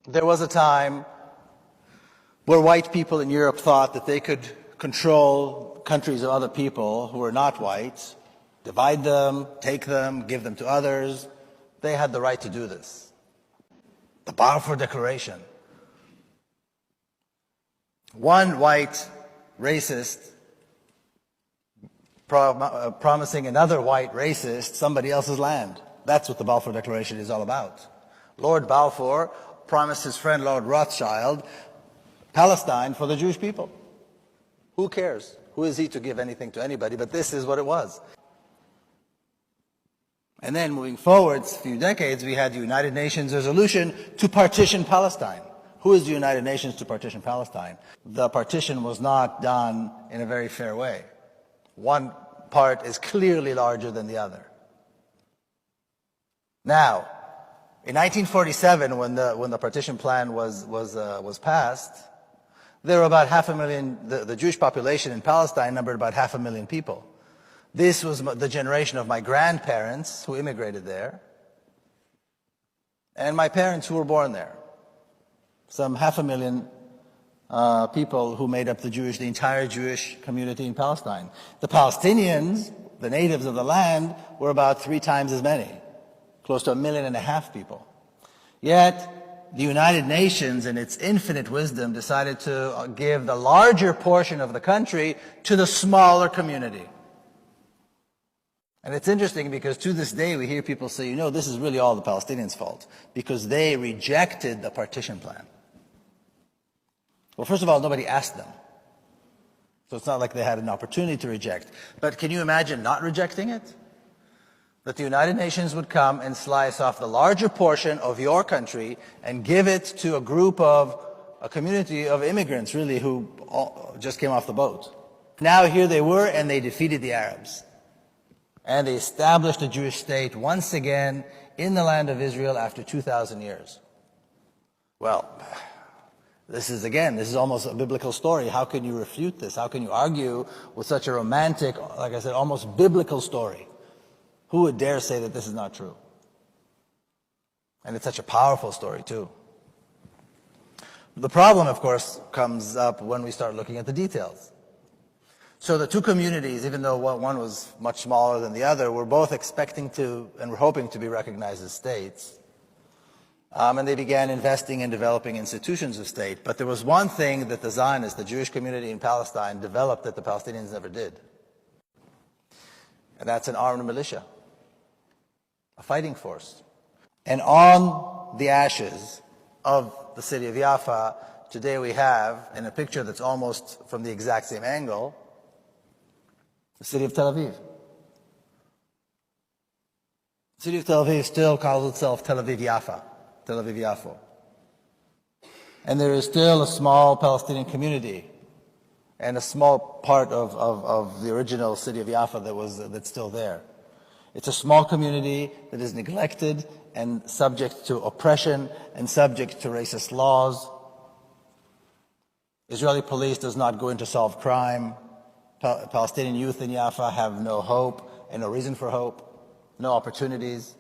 There was a time where white people in Europe thought that they could control countries of other people who were not white, divide them, take them, give them to others. They had the right to do this. The Balfour Declaration. One white racist promising another white racist somebody else's land. That's what the Balfour Declaration is all about. Lord Balfour promised his friend Lord Rothschild Palestine for the Jewish people. Who cares? Who is he to give anything to anybody? But this is what it was. And then moving forward a few decades, we had the United Nations resolution to partition Palestine. Who is the United Nations to partition Palestine? The partition was not done in a very fair way. One part is clearly larger than the other. Now, in 1947, when the partition plan was passed, there were about 500,000. The Jewish population in Palestine numbered about 500,000 people. This was the generation of my grandparents who immigrated there, and my parents who were born there. Some 500,000 people who made up the entire Jewish community in Palestine. The Palestinians, the natives of the land, were about 3 times as many, close to 1.5 million people. Yet, the United Nations, in its infinite wisdom, decided to give the larger portion of the country to the smaller community. And it's interesting because to this day we hear people say, you know, this is really all the Palestinians' fault because they rejected the partition plan. Well, first of all, nobody asked them. So it's not like they had an opportunity to reject. But can you imagine not rejecting it? That the United Nations would come and slice off the larger portion of your country and give it to a community of immigrants, really, who just came off the boat. Now here they were, and they defeated the Arabs. And they established a Jewish state once again in the land of Israel after 2,000 years. Well, this is almost a biblical story. How can you refute this? How can you argue with such a romantic, like I said, almost biblical story? Who would dare say that this is not true? And it's such a powerful story, too. The problem, of course, comes up when we start looking at the details. So the two communities, even though one was much smaller than the other, were both expecting to and were hoping to be recognized as states. And they began investing in developing institutions of state. But there was one thing that the Zionists, the Jewish community in Palestine, developed that the Palestinians never did. And that's an armed militia, a fighting force. And on the ashes of the city of Jaffa, today we have, in a picture that's almost from the exact same angle, the city of Tel Aviv. The city of Tel Aviv still calls itself Tel Aviv Jaffa, Tel Aviv Yafo. And there is still a small Palestinian community and a small part of the original city of Jaffa that's still there. It's a small community that is neglected and subject to oppression and subject to racist laws. Israeli police does not go in to solve crime. Palestinian youth in Jaffa have no hope and no reason for hope, no opportunities.